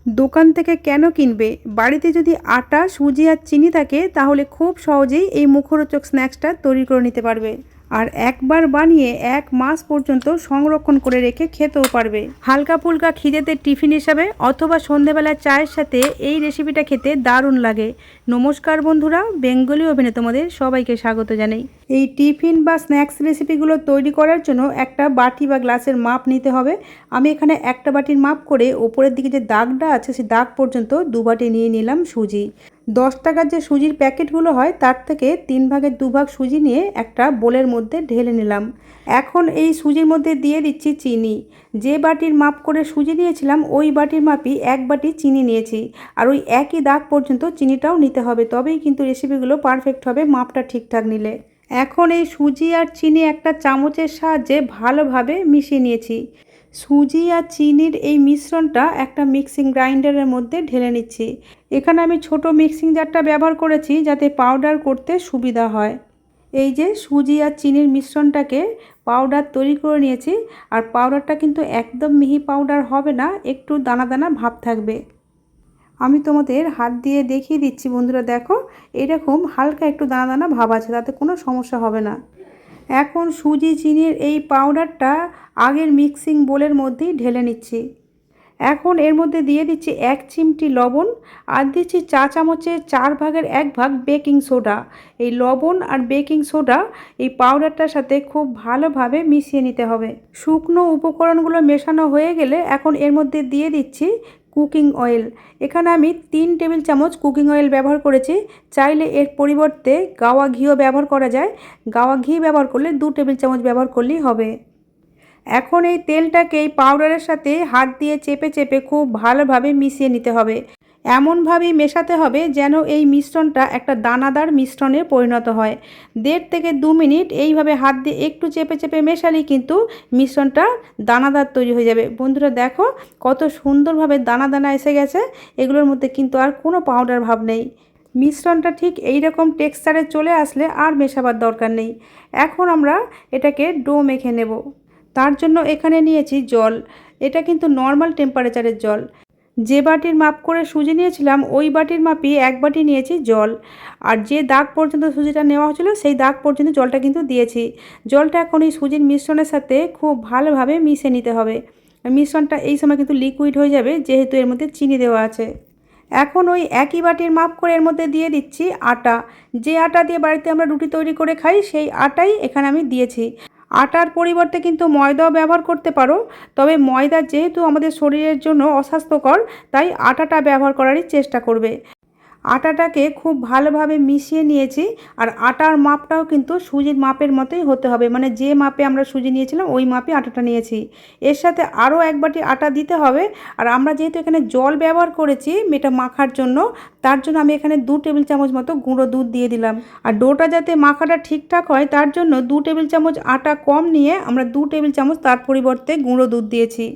দোকান থেকে কেন কিনবে? বাড়িতে যদি আটা, সুজি আর চিনি থাকে তাহলে খুব সহজেই এই মুখরোচক স্ন্যাক্সটা তৈরি করে নিতে পারবে। আর একবার বানিয়ে 1 মাস পর্যন্ত সংরক্ষণ করে রেখে খেতেও পারবে। হালকা ফুলকা খিদেতে টিফিন হিসাবে অথবা সন্ধেবেলা চায়ের সাথে এই রেসিপিটা খেতে দারুণ লাগে। নমস্কার বন্ধুরা, বেঙ্গলি ওভেনে তোমাদের সবাইকে স্বাগত জানাই। এই টিফিন বা স্ন্যাক্স রেসিপিগুলো তৈরি করার জন্য একটা বাটি বা গ্লাসের মাপ নিতে হবে। আমি এখানে একটা বাটির মাপ করে ওপরের দিকে যে দাগটা আছে সেই দাগ পর্যন্ত 2 বাটি নিয়ে নিলাম সুজি। 10 টাকার যে সুজির প্যাকেটগুলো হয় তার থেকে 3 ভাগের 2 ভাগ সুজি নিয়ে একটা বোলের মধ্যে ঢেলে নিলাম। এখন এই সুজির মধ্যে দিয়ে দিচ্ছি চিনি। যে বাটির মাপ করে সুজি নিয়েছিলাম ওই বাটির মাপই 1 বাটি চিনি নিয়েছি। আর ওই একই দাগ পর্যন্ত চিনিটাও নিতে হবে, তবেই কিন্তু রেসিপিগুলো পারফেক্ট হবে মাপটা ঠিকঠাক নিলে। এখন এই সুজি আর চিনি একটা চামচের সাহায্যে ভালোভাবে মিশিয়ে নিয়েছি। সুজি আর চিনির এই মিশ্রণটা একটা মিক্সিং গ্রাইন্ডারের মধ্যে ঢেলে নিচ্ছি। এখানে আমি ছোট মিক্সিং জারটা ব্যবহার করেছি যাতে পাউডার করতে সুবিধা হয়। এই যে সুজি আর চিনির মিশ্রণটাকে পাউডার তৈরি করে নিয়েছি। আর পাউডারটা কিন্তু একদম মিহি পাউডার হবে না, একটু দানা দানা ভাব থাকবে। আমি তোমাদের হাত দিয়ে দেখিয়ে দিচ্ছি বন্ধুরা, দেখো এরকম হালকা একটু দানা দানা ভাব আছে, তাতে কোনো সমস্যা হবে না। এখন সুজি চিনির এই পাউডারটা আগের মিক্সিং বোলের মধ্যেই ঢেলে নিচ্ছি। এখন এর মধ্যে দিয়ে দিচ্ছি 1 চিমটি লবণ আর দিচ্ছি চা চামচের 4 ভাগের 1 ভাগ বেকিং সোডা। এই লবণ আর বেকিং সোডা এই পাউডারটার সাথে খুব ভালোভাবে মিশিয়ে নিতে হবে। শুকনো উপকরণগুলো মেশানো হয়ে গেলে এখন এর মধ্যে দিয়ে দিচ্ছি কুকিং অয়েল। এখানে আমি 3 টেবিল চামচ কুকিং অয়েল ব্যবহার করেছি। চাইলে এর পরিবর্তে গাওয়া ঘিও ব্যবহার করা যায়। গাওয়া ঘি ব্যবহার করলে 2 টেবিল চামচ ব্যবহার করলেই হবে। এখন এই তেলটাকে এই পাউডারের সাথে হাত দিয়ে চেপে চেপে খুব ভালোভাবে মিশিয়ে নিতে হবে। এমনভাবেই মেশাতে হবে যেন এই মিশ্রণটা একটা দানাদার মিশ্রণে পরিণত হয়। 1.5 থেকে 2 মিনিট এইভাবে হাত দিয়ে একটু চেপে চেপে মেশালেই কিন্তু মিশ্রণটা দানাদার তৈরি হয়ে যাবে। বন্ধুরা দেখো কত সুন্দরভাবে দানা দানা এসে গেছে। এগুলোর মধ্যে কিন্তু আর কোনো পাউডার ভাব নেই। মিশ্রণটা ঠিক এই রকম টেক্সচারে চলে আসলে আর মেশাবার দরকার নেই। এখন আমরা এটাকে ডো মেখে নেব। তার জন্য এখানে নিয়েছি জল। এটা কিন্তু নর্মাল টেম্পারেচারের জল। যে বাটির মাপ করে সুজি নিয়েছিলাম ওই বাটির মাপই 1 বাটি নিয়েছি জল। আর যে দাগ পর্যন্ত সুজিটা নেওয়া হয়েছিল সেই দাগ পর্যন্ত জলটা কিন্তু দিয়েছি। জলটা এখন এই সুজির মিশ্রণের সাথে খুব ভালোভাবে মিশিয়ে নিতে হবে। মিশ্রণটা এই সময় কিন্তু লিকুইড হয়ে যাবে যেহেতু এর মধ্যে চিনি দেওয়া আছে। এখন ওই একই বাটির মাপ করে এর মধ্যে দিয়ে দিচ্ছি আটা। যে আটা দিয়ে বাড়িতে আমরা রুটি তৈরি করে খাই সেই আটাই এখানে আমি দিয়েছি। আটার পরিবর্তে কিন্তু ময়দাও ব্যবহার করতে পারো, তবে ময়দা যেহেতু আমাদের শরীরের জন্য অস্বাস্থ্যকর তাই আটাটা ব্যবহার করারই চেষ্টা করবে। আটাটাকে খুব ভালোভাবে মিশিয়ে নিয়েছি। আর আটার মাপটাও কিন্তু সুজির মাপের মতোই হতে হবে, মানে যে মাপে আমরা সুজি নিয়েছিলাম ওই মাপে আটাটা নিয়েছি। এর সাথে আরও 1 বাটি আটা দিতে হবে। আর আমরা যেহেতু এখানে জল ব্যবহার করেছি এটা মাখার জন্য, তার জন্য আমি এখানে 2 টেবিল চামচ মতো গুঁড়ো দুধ দিয়ে দিলাম। আর ডোটা যাতে মাখাটা ঠিকঠাক হয় তার জন্য 2 টেবিল চামচ আটা কম নিয়ে আমরা 2 টেবিল চামচ তার পরিবর্তে গুঁড়ো দুধ দিয়েছি।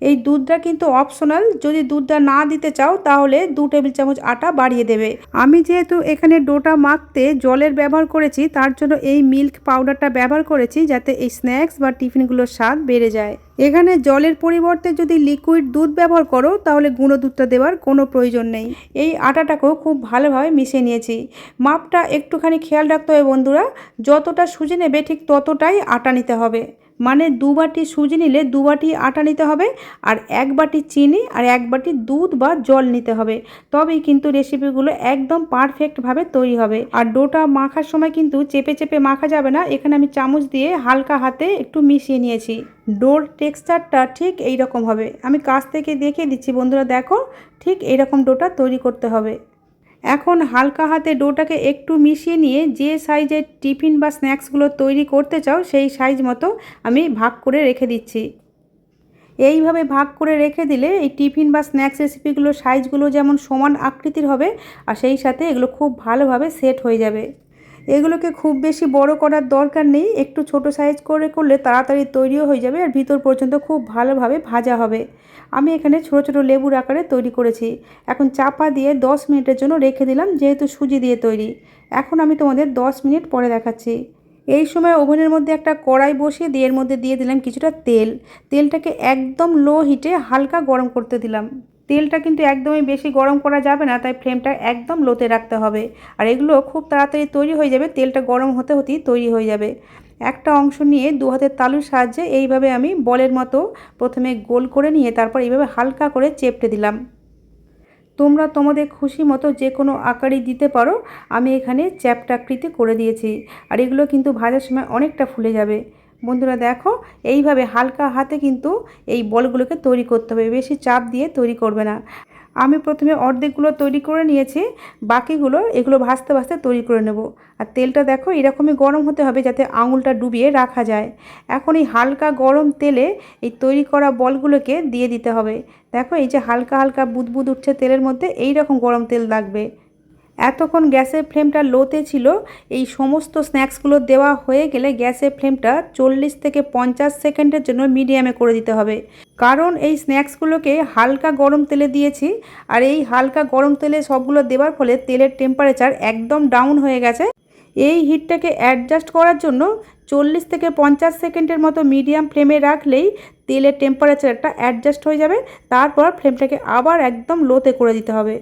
এই দুধটা কিন্তু অপশনাল, যদি দুধটা না দিতে চাও তাহলে 2 টেবিল চামচ আটা বাড়িয়ে দেবে। আমি যেহেতু এখানে ডোটা মাখতে জলের ব্যবহার করেছি তার জন্য এই মিল্ক পাউডারটা ব্যবহার করেছি যাতে এই স্ন্যাক্স বা টিফিনগুলোর স্বাদ বেড়ে যায়। এখানে জলের পরিবর্তে যদি লিকুইড দুধ ব্যবহার করো তাহলে গুঁড়ো দুধটা দেওয়ার কোনো প্রয়োজন নেই। এই আটাটাকেও খুব ভালোভাবে মিশিয়ে নিয়েছি। মাপটা একটুখানি খেয়াল রাখতে হবে বন্ধুরা, যতটা সুজি নেবে ঠিক ততটাই আটা নিতে হবে। মানে 2 বাটি সুজি নিলে 2 বাটি আটা নিতে হবে। আর 1 বাটি চিনি আর 1 বাটি দুধ বা জল নিতে হবে, তবেই কিন্তু রেসিপিগুলো একদম পারফেক্টভাবে তৈরি হবে। আর ডোটা মাখার সময় কিন্তু চেপে চেপে মাখা যাবে না। এখানে আমি চামচ দিয়ে হালকা হাতে একটু মিশিয়ে নিয়েছি। ডোর টেক্সচারটা ঠিক এই রকম হবে। আমি কাছ থেকে দেখিয়ে দিচ্ছি বন্ধুরা, দেখো ঠিক এইরকম ডোটা তৈরি করতে হবে। এখন হালকা হাতে ডোটাকে একটু মিশিয়ে নিয়ে যে সাইজের টিফিন বা স্ন্যাক্সগুলো তৈরি করতে চাও সেই সাইজ মতো আমি ভাগ করে রেখে দিচ্ছি। এইভাবে ভাগ করে রেখে দিলে এই টিফিন বা স্ন্যাক্স রেসিপিগুলোর সাইজগুলো যেমন সমান আকৃতির হবে আর সেই সাথে এগুলো খুব ভালোভাবে সেট হয়ে যাবে। এগুলোকে খুব বেশি বড় করার দরকার নেই, একটু ছোট সাইজ করে করলে তাড়াতাড়ি তৈরিও হয়ে যাবে আর ভিতর পর্যন্ত খুব ভালোভাবে ভাজা হবে। আমি এখানে ছোট ছোট লেবুর আকারে তৈরি করেছি। এখন চাপা দিয়ে 10 মিনিটের জন্য রেখে দিলাম, যেহেতু সুজি দিয়ে তৈরি। এখন আমি তোমাদের 10 মিনিট পরে দেখাচ্ছি। এই সময় ওভেনের মধ্যে একটা কড়াই বসিয়ে দিয়ে এর মধ্যে দিয়ে দিলাম কিছুটা তেল। তেলটাকে একদম লো হিটে হালকা গরম করতে দিলাম। তেলটা কিন্তু একদমই বেশি গরম করা যাবে না, তাই ফ্লেমটা একদম লোতে রাখতে হবে। আর এগুলো খুব তাড়াতাড়ি তৈরি হয়ে যাবে, তেলটা গরম হতে হতেই তৈরি হয়ে যাবে। একটা অংশ নিয়ে দু হাতের তালুর সাহায্যে এইভাবে আমি বলের মতো প্রথমে গোল করে নিয়ে তারপর এইভাবে হালকা করে চেপটে দিলাম। তোমরা তোমাদের খুশি মতো যে কোনো আকারই দিতে পারো, আমি এখানে চ্যাপ্টাকৃতি করে দিয়েছি। আর এগুলো কিন্তু ভাজার সময় অনেকটা ফুলে যাবে। বন্ধুরা দেখো, এইভাবে হালকা হাতে কিন্তু এই বলগুলোকে তৈরি করতে হবে, বেশি চাপ দিয়ে তৈরি করবে না। আমি প্রথমে অর্ধেকগুলো তৈরি করে নিয়েছি, বাকিগুলো এগুলো ভাজতে ভাজতে তৈরি করে নেব। আর তেলটা দেখো এরকমই গরম হতে হবে যাতে আঙুলটা ডুবিয়ে রাখা যায়। এখন এই হালকা গরম তেলে এই তৈরি করা বলগুলোকে দিয়ে দিতে হবে। দেখো এই যে হালকা হালকা বুদবুদ উঠছে তেলের মধ্যে, এই রকম গরম তেল লাগবে। এতক্ষণ গ্যাসের ফ্লেমটা লোতে ছিল। এই সমস্ত স্ন্যাক্সগুলো দেওয়া হয়ে গেলে গ্যাসের ফ্লেমটা 40 থেকে 50 সেকেন্ডের জন্য মিডিয়ামে করে দিতে হবে। কারণ এই স্ন্যাক্সগুলোকে হালকা গরম তেলে দিয়েছি, আর এই হালকা গরম তেলে সবগুলো দেওয়ার ফলে তেলের টেম্পারেচার একদম ডাউন হয়ে গেছে। এই হিটটাকে অ্যাডজাস্ট করার জন্য 40 থেকে 50 সেকেন্ডের মতো মিডিয়াম ফ্লেমে রাখলেই তেলের টেম্পারেচারটা অ্যাডজাস্ট হয়ে যাবে। তারপর ফ্লেমটাকে আবার একদম লোতে করে দিতে হবে।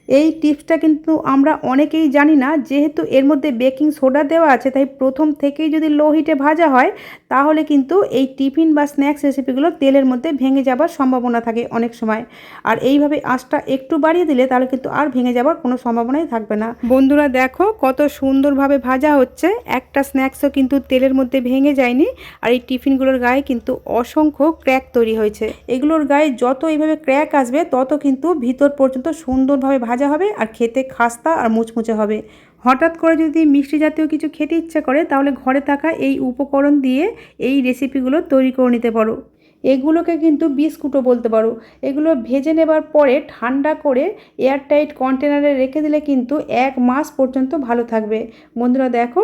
এই টিপসটা কিন্তু আমরা অনেকেই জানি না, যেহেতু এর মধ্যে বেকিং সোডা দেওয়া আছে, তাই প্রথম থেকেই যদি লো হিটে ভাজা হয় তাহলে কিন্তু এই টিফিন বা স্ন্যাক্স রেসিপিগুলো তেলের মধ্যে ভেঙে যাবার সম্ভাবনা থাকে অনেক সময়। আর এইভাবে আঁচটা একটু বাড়িয়ে দিলে তাহলে কিন্তু আর ভেঙে যাবার কোনো সম্ভাবনাই থাকবে না। বন্ধুরা দেখো কত সুন্দরভাবে ভাজা হচ্ছে, একটা স্ন্যাক্সও কিন্তু তেলের মধ্যে ভেঙে যায়নি। আর এই টিফিনগুলোর গায়ে কিন্তু অসংখ্য ক্র্যাক তৈরি হয়েছে। এগুলোর গায়ে যত এইভাবে ক্র্যাক আসবে তত কিন্তু ভিতর পর্যন্ত সুন্দরভাবে ভাজা হবে আর খেতে খাস্তা আর মুচমুচে হবে। হঠাৎ করে যদি মিষ্টি জাতীয় কিছু খেতে ইচ্ছা করে তাহলে ঘরে থাকা এই উপকরণ দিয়ে এই রেসিপিগুলো তৈরি করে নিতে পারো। এগুলোকে কিন্তু বিস্কুটও বলতে পারো। এগুলো ভেজে নেবার পরে ঠান্ডা করে এয়ারটাইট কন্টেনারে রেখে দিলে কিন্তু 1 মাস পর্যন্ত ভালো থাকবে। বন্ধুরা দেখো,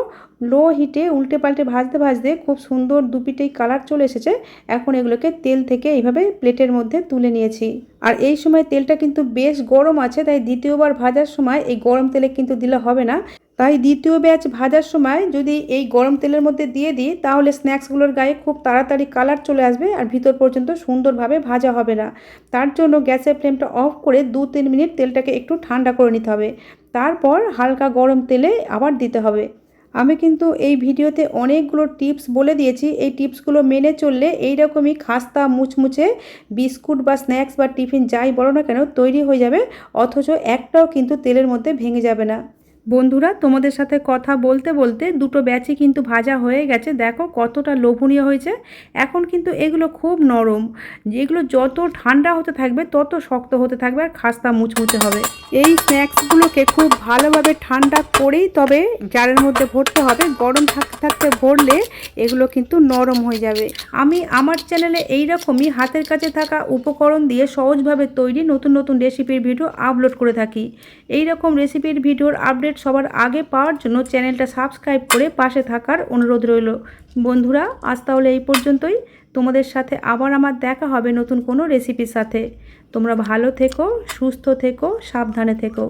লো হিটে উল্টে পাল্টে ভাজতে ভাজতে খুব সুন্দর দুপিটেই কালার চলে এসেছে। এখন এগুলোকে তেল থেকে এইভাবে প্লেটের মধ্যে তুলে নিয়েছি। আর এই সময় তেলটা কিন্তু বেশ গরম আছে, তাই দ্বিতীয়বার ভাজার সময় এই গরম তেলে কিন্তু দিলে হবে না। তাই দ্বিতীয় ব্যাচ ভাজার সময় যদি এই গরম তেলের মধ্যে দিয়ে দিই তাহলে স্ন্যাক্সগুলোর গায়ে খুব তাড়াতাড়ি কালার চলে আসবে আর ভিতর পর্যন্ত সুন্দরভাবে ভাজা হবে না। তার জন্য গ্যাসের ফ্লেমটা অফ করে 2-3 মিনিট তেলটাকে একটু ঠান্ডা করে নিতে হবে। তারপর হালকা গরম তেলে আবার দিতে হবে। আমি কিন্তু এই ভিডিওতে অনেকগুলো টিপস বলে দিয়েছি। এই টিপসগুলো মেনে চললে এইরকমই খাস্তা মুচমুচে বিস্কুট বা স্ন্যাক্স বা টিফিন যাই বলো না কেন তৈরি হয়ে যাবে, অথচ একটাও কিন্তু তেলের মধ্যে ভেঙে যাবে না। বন্ধুরা তোমাদের সাথে কথা বলতে বলতে দুটো ব্যাচই কিন্তু ভাজা হয়ে গেছে। দেখো কতটা লোভনীয় হয়েছে। এখন কিন্তু এগুলো খুব নরম, যেগুলো যত ঠান্ডা হতে থাকবে তত শক্ত হতে থাকবে আর খাস্তা মুচমুচে হবে। এই স্ন্যাক্সগুলোকে খুব ভালোভাবে ঠান্ডা করেই তবে জারের মধ্যে ভরতে হবে। গরম থাকতে থাকতে ভরলে এগুলো কিন্তু নরম হয়ে যাবে। আমি আমার চ্যানেলে এইরকমই হাতের কাছে থাকা উপকরণ দিয়ে সহজভাবে তৈরি নতুন নতুন রেসিপির ভিডিও আপলোড করে থাকি। এই রকম রেসিপির ভিডিওর আপডেট সবার আগে পাওয়ার জন্য চ্যানেলটা সাবস্ক্রাইব করে পাশে থাকার অনুরোধ রইল। বন্ধুরা আজ তাহলে এই পর্যন্তই। তোমাদের সাথে আবার আমার দেখা হবে নতুন কোনো রেসিপির সাথে। তোমরা ভালো থেকো, সুস্থ থেকো, সাবধানে থেকো।